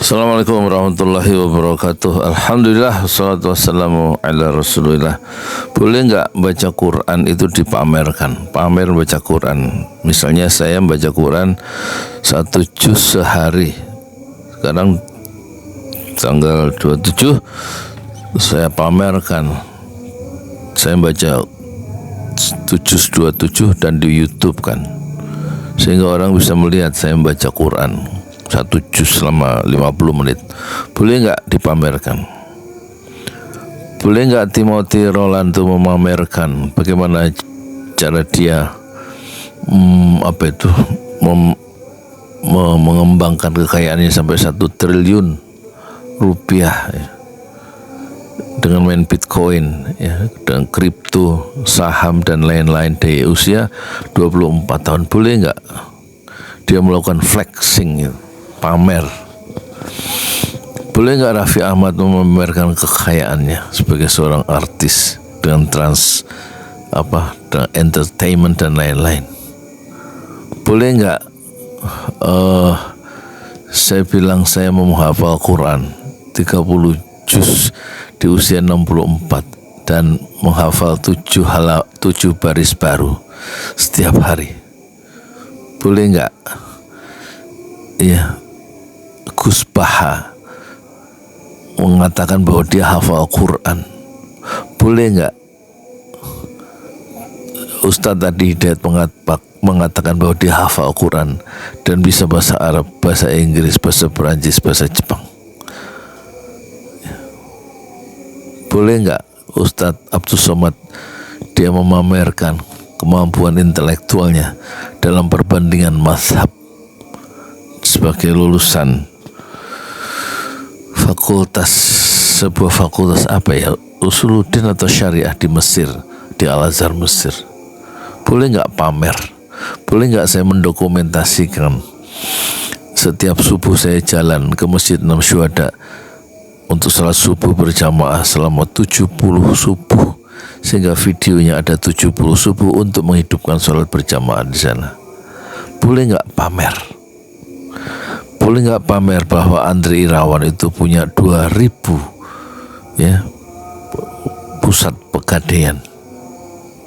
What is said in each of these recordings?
Assalamualaikum warahmatullahi wabarakatuh. Alhamdulillah, wassalatu wassalamu ala rasulillah. Boleh nggak baca Quran itu dipamerkan? Pamer baca Quran. Misalnya saya baca Quran 1 juz sehari. Sekarang tanggal 27 saya pamerkan. Saya baca 7 juz 27 dan di YouTube kan, sehingga orang bisa melihat saya membaca Quran 1 juz selama 50 menit. Boleh nggak dipamerkan? Boleh nggak Timothy Rolando memamerkan bagaimana cara dia mengembangkan kekayaannya sampai 1 triliun rupiah ya, dengan main Bitcoin ya, dan kripto, saham dan lain-lain di usia 24 tahun. Boleh nggak dia melakukan flexing, pamer? Boleh nggak Raffi Ahmad memamerkan kekayaannya sebagai seorang artis dengan dengan entertainment dan lain-lain? Boleh nggak saya bilang saya mau menghafal Quran 30 juz di usia 64 dan menghafal 7 baris baru setiap hari? Boleh nggak ya Gus Baha mengatakan bahwa dia hafal Quran? Boleh nggak Ustadz Adi Hidayat mengatakan bahwa dia hafal Quran dan bisa bahasa Arab, bahasa Inggris, bahasa Perancis, bahasa Jepang? Boleh nggak Ustadz Abdul Somad dia memamerkan kemampuan intelektualnya dalam perbandingan mazhab sebagai lulusan sebuah fakultas Usuluddin atau Syariah di Mesir, di Al-Azhar Mesir? Boleh nggak pamer? Boleh nggak saya mendokumentasikan setiap subuh saya jalan ke Masjid 6 Syuhada untuk salat subuh berjamaah selama 70 subuh, sehingga videonya ada 70 subuh untuk menghidupkan salat berjamaah di sana? Boleh nggak pamer? Boleh nggak pamer bahwa Andre Irawan itu punya 2000 ya pusat pegadaian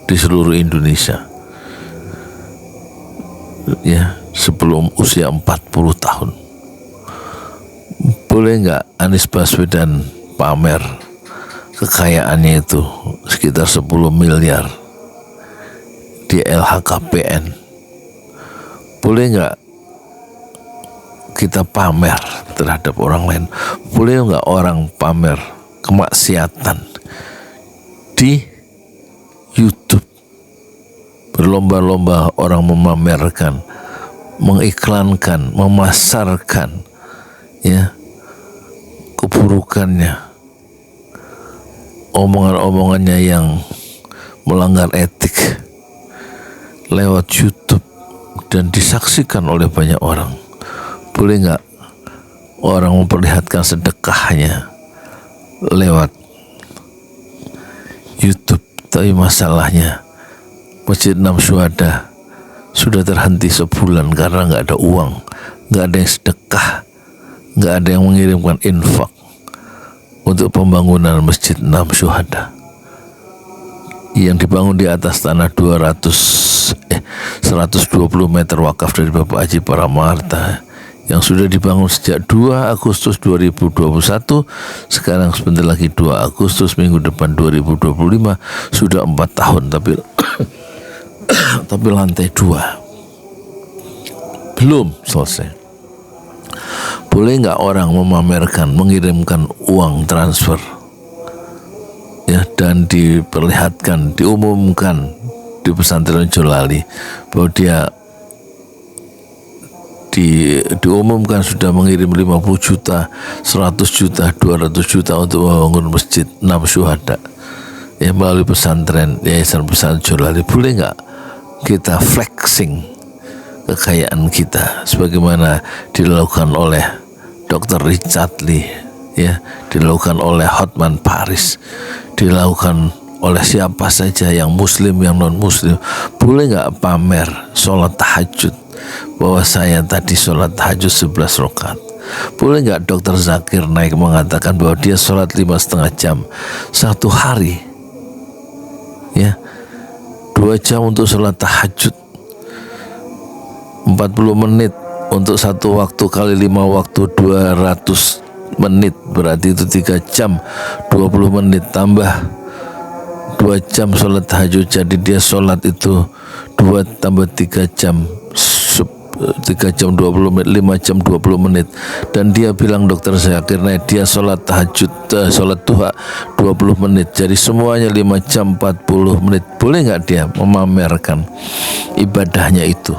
di seluruh Indonesia ya sebelum usia 40 tahun? Boleh nggak Anies Baswedan pamer kekayaannya itu sekitar 10 miliar di LHKPN? Boleh nggak kita pamer terhadap orang lain? Boleh nggak orang pamer kemaksiatan di YouTube? Berlomba-lomba orang memamerkan, mengiklankan, memasarkan ya keburukannya, omongan-omongannya yang melanggar etik lewat YouTube dan disaksikan oleh banyak orang. Boleh nggak orang memperlihatkan sedekahnya lewat YouTube? Tapi masalahnya Masjid 6 Syuhada sudah terhenti sebulan karena nggak ada uang, nggak ada yang sedekah, nggak ada yang mengirimkan infak untuk pembangunan Masjid 6 Syuhada yang dibangun di atas tanah 120 meter wakaf dari Bapak Haji Paramaharta, yang sudah dibangun sejak 2 Agustus 2021. Sekarang sebentar lagi 2 Agustus, minggu depan 2025, sudah 4 tahun tapi lantai 2 belum selesai. Boleh nggak orang memamerkan, mengirimkan uang transfer ya, dan diperlihatkan, diumumkan di pesantren Jolali bahwa dia diumumkan sudah mengirim 50 juta, 100 juta, 200 juta untuk membangun Masjid 6 Syuhada ya melalui pesantren Yayasan Pesantren Jolali? Boleh nggak kita flexing kekayaan kita sebagaimana dilakukan oleh Dr. Richard Lee ya, dilakukan oleh Hotman Paris, dilakukan oleh siapa saja yang muslim, yang non muslim? Boleh nggak pamer sholat tahajud bahwa saya tadi sholat tahajud 11 rakaat, Boleh nggak Dokter Zakir Naik mengatakan bahwa dia sholat 5,5 jam satu hari, ya, 2 jam untuk sholat tahajud, 40 menit untuk satu waktu kali 5 waktu 200 menit, berarti itu 3 jam 20 menit tambah 2 jam sholat tahajud, jadi dia sholat itu 2 tambah 3 jam 20 menit, 5 jam 20 menit. Dan dia bilang Dokter Zakir Naik dia sholat tahajud, sholat duha 20 menit, jadi semuanya 5 jam 40 menit. Boleh nggak dia memamerkan ibadahnya itu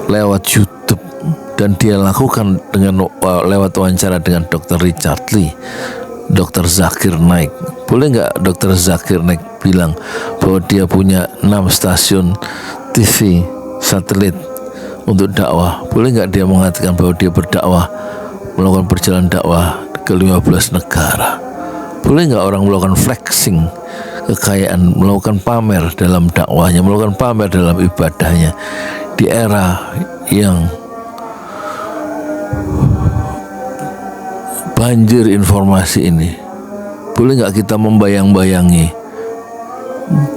lewat YouTube? Dan dia lakukan dengan lewat wawancara dengan Dr. Richard Lee, Dr. Zakir Naik. Boleh nggak Dr. Zakir Naik bilang bahwa dia punya 6 stasiun TV satelit untuk dakwah? Boleh nggak dia mengatakan bahwa dia berdakwah, melakukan perjalanan dakwah ke 15 negara? Boleh nggak orang melakukan flexing kekayaan, melakukan pamer dalam dakwahnya, melakukan pamer dalam ibadahnya di era yang banjir informasi ini? Boleh nggak kita membayang-bayangi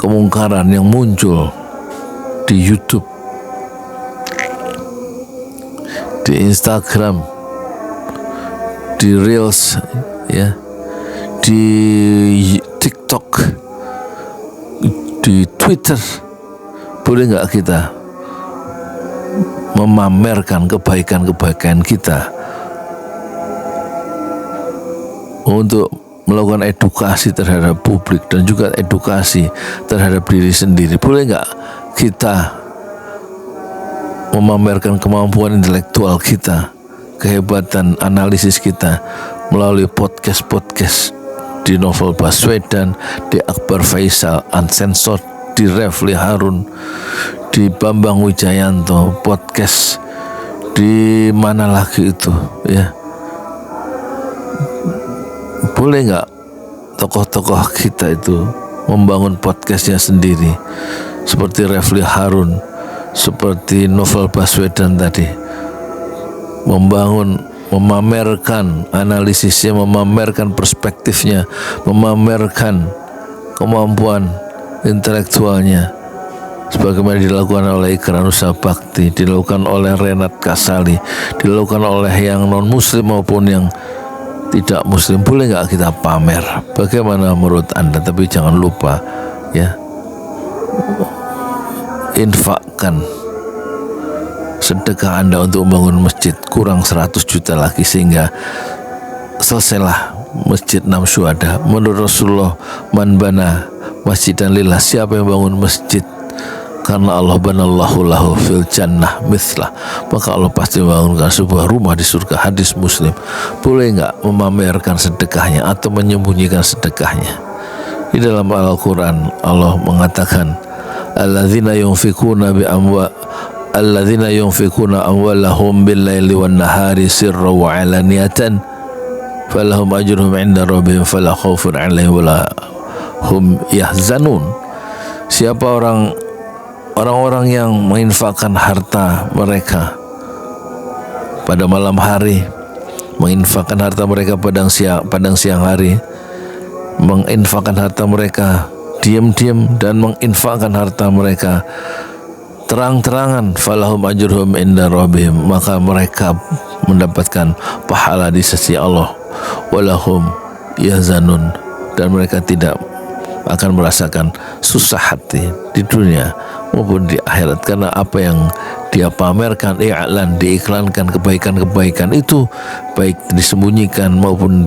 kemungkaran yang muncul di YouTube, di Instagram, di Reels, ya, di TikTok, di Twitter? Boleh nggak kita memamerkan kebaikan-kebaikan kita untuk melakukan edukasi terhadap publik dan juga edukasi terhadap diri sendiri? Boleh nggak kita memamerkan kemampuan intelektual kita, kehebatan analisis kita melalui podcast-podcast di Novel Baswedan, di Akbar Faisal Uncensored, di Refli Harun, di Bambang Wijayanto podcast, di mana lagi itu, ya? Boleh nggak tokoh-tokoh kita itu membangun podcastnya sendiri seperti Refli Harun, seperti Novel Baswedan tadi, memamerkan analisisnya, memamerkan perspektifnya, memamerkan kemampuan intelektualnya sebagaimana dilakukan oleh Ikrar Nusa Bakti, dilakukan oleh Renat Kasali, dilakukan oleh yang non muslim maupun yang tidak muslim. Boleh nggak kita pamer? Bagaimana menurut Anda? Tapi jangan lupa, ya, infakkan sedekah Anda untuk membangun masjid, kurang 100 juta lagi sehingga selesailah Masjid 6 Syuhada. Menurut Rasulullah, man bana masjidan lillah, siapa yang bangun masjid karena Allah, banallahu lahu fil jannah mithlah, maka Allah pasti membangunkan sebuah rumah di surga. Hadis Muslim. Boleh nggak memamerkan sedekahnya atau menyembunyikan sedekahnya? Di dalam Al-Quran Allah mengatakan, alladzina yunfikuna amwalahum bil laili wan nahari sirra wa alaniyatan falahum ajruhum 'inda rabbihim fala khaufun 'alaihim wala hum yahzanun. Siapa orang-orang yang menginfakkan harta mereka pada malam hari, menginfakkan harta mereka pada siang hari, menginfakkan harta mereka diam-diam, dan menginfakkan harta mereka terang-terangan, falahum ajruhum inda rabbihim, maka mereka mendapatkan pahala di sisi Allah, walahum yahzanun, dan mereka tidak akan merasakan susah hati di dunia maupun di akhirat, karena apa yang dia pamerkan, i'lan, diiklankan kebaikan-kebaikan itu, baik disembunyikan maupun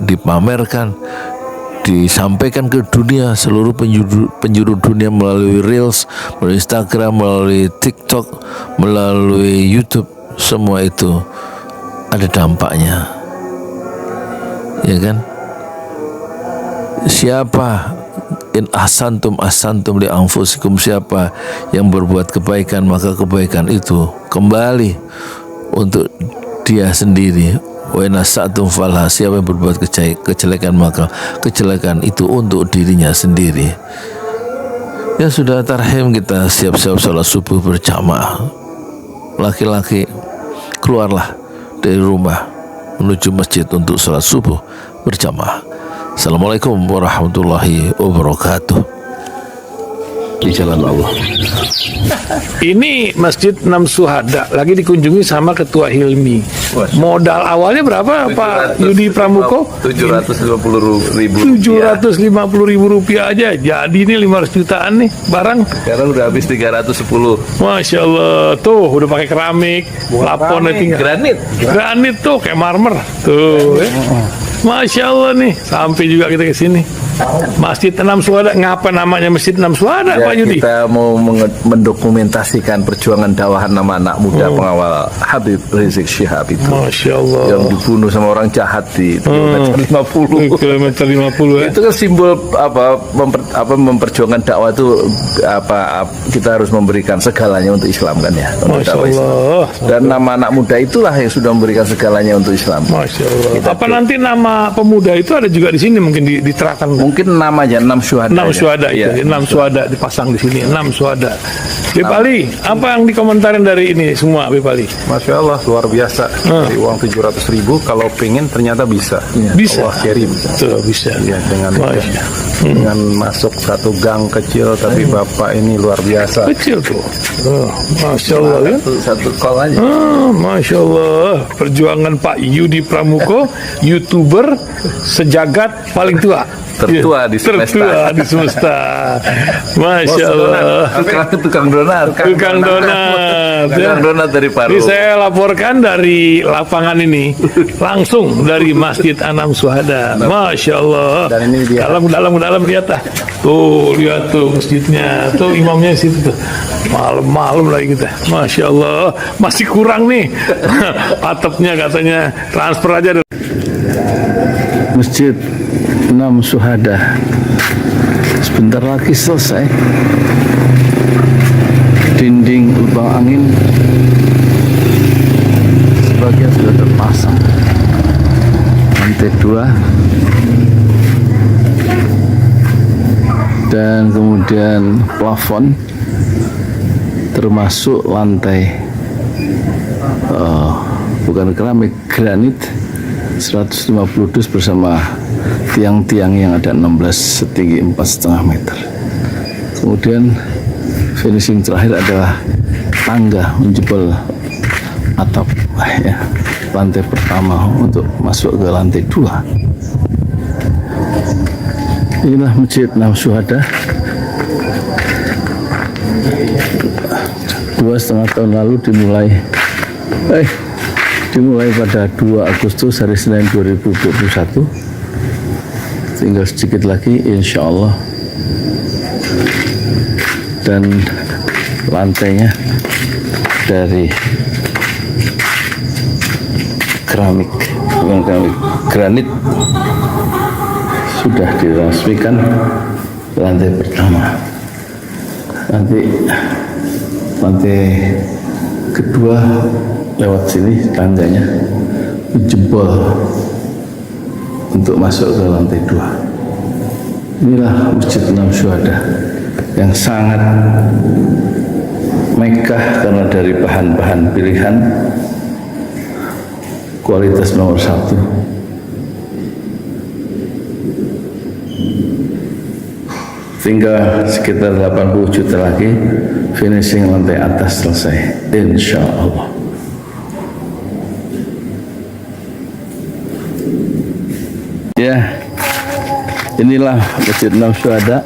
dipamerkan, disampaikan ke dunia, seluruh penjuru dunia melalui Reels, melalui Instagram, melalui TikTok, melalui YouTube, semua itu ada dampaknya, ya kan? Siapa in ahsantum li anfusikum, siapa yang berbuat kebaikan maka kebaikan itu kembali untuk dia sendiri. Wa in asatum falha, siapa yang berbuat kejelekan maka kejelekan itu untuk dirinya sendiri. Ya sudah, tarhim, kita siap-siap sholat subuh berjamaah. Laki-laki keluarlah dari rumah menuju masjid untuk sholat subuh berjamaah. Assalamualaikum warahmatullahi wabarakatuh. Di jalan Allah. Ini Masjid Enam Syuhada lagi dikunjungi sama Ketua Hilmi. Modal awalnya berapa Pak Yudi Pramuko? 750.000 rupiah aja. Jadi ini 500 jutaan nih barang. Sekarang udah habis 310. Masya Allah, tuh udah pakai keramik, plafon granit tuh kayak marmer tuh. Masya Allah nih, sampai juga kita ke sini. Masjid Enam Syuhada, ngapa namanya Masjid Enam Syuhada, Ya, Pak Yudi? kita mau mendokumentasikan perjuangan dakwah nama anak muda pengawal Habib Rizik Syihab itu. Masya Allah. Yang dibunuh sama orang jahat di kilometer 50. Kilometer 50 ya. Itu kan simbol memperjuangkan dakwah itu kita harus memberikan segalanya untuk Islam kan ya. Masya dakwah Islam. Allah. Dan nama anak muda itulah yang sudah memberikan segalanya untuk Islam. Masya Allah. Apa nanti nama pemuda itu ada juga di sini mungkin diterangkan? Mungkin namanya Enam Syuhada. Enam Syuhada itu, ya. 6 Syuhada dipasang di sini, 6 Syuhada. Bepali, apa yang dikomentarin dari ini semua, Bepali? Masya Allah, luar biasa. Dari uang 700.000, kalau pengen ternyata bisa. Bisa. Allah kirim. Tuh, bisa. Ya, dengan masuk satu gang kecil, tapi Bapak ini luar biasa. Kecil tuh. Masya Allah ya. Satu call aja. Masya Allah, perjuangan Pak Yudi Pramuko, YouTuber sejagat paling tua. Tertua di semesta. Tertua di semesta. Masya Allah. Tukang donat. Tukang donat. Tukang donat dari Paru. Ini saya laporkan dari lapangan ini, langsung dari Masjid Enam Syuhada. Masya Allah. Dan ini dia. Dalam lihat ah. Tuh lihat tuh masjidnya. Tuh imamnya di situ tuh. Malam-malam lagi kita. Masya Allah. Masih kurang nih. Atapnya katanya transfer aja. Masjid Enam Syuhada sebentar lagi selesai. Dinding lubang angin sebagian sudah terpasang, lantai 2 dan kemudian plafon termasuk lantai bukan keramik, granit 150 dus bersama tiang-tiang yang ada 16 setinggi 4,5 meter. Kemudian finishing terakhir adalah tangga menjebol atap ya, lantai pertama untuk masuk ke lantai 2. Inilah Masjid Enam Syuhada. 2,5 tahun lalu dimulai pada 2 Agustus hari Senin 2021. Tinggal sedikit lagi insya Allah. Dan lantainya dari keramik, bukan keramik, granit sudah diresmikan lantai pertama. Nanti lantai kedua lewat sini tangganya jebol untuk masuk ke lantai 2. Inilah Masjid Enam Syuhada yang sangat megah karena dari bahan-bahan pilihan kualitas nomor 1. Tinggal sekitar 80 juta lagi finishing lantai atas selesai insya Allah. Ya, inilah Masjid Enam Syuhada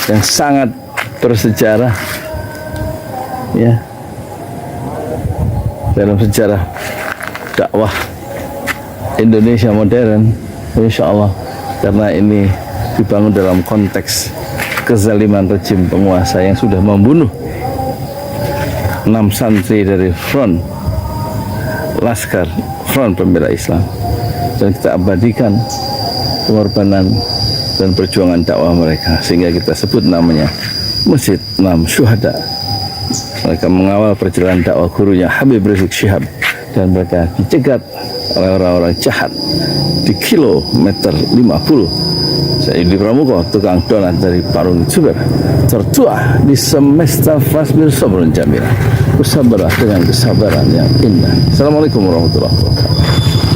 yang sangat bersejarah ya dalam sejarah dakwah Indonesia modern insya Allah, karena ini dibangun dalam konteks kezaliman rejim penguasa yang sudah membunuh 6 santri dari front Laskar Front Pembela Islam, dan kita abadikan pengorbanan dan perjuangan dakwah mereka sehingga kita sebut namanya Masjid Enam Syuhada. Mereka mengawal perjalanan dakwah gurunya Habib Rizik Syihab dan mereka dicegat oleh orang-orang jahat di kilometer 50 Saya Yudi Pramuko, tukang donat dari Parung Juber, tertua di semesta Fasbir Sabrun Jamila. Bersabarlah dengan kesabaran yang indah. Assalamualaikum warahmatullahi wabarakatuh.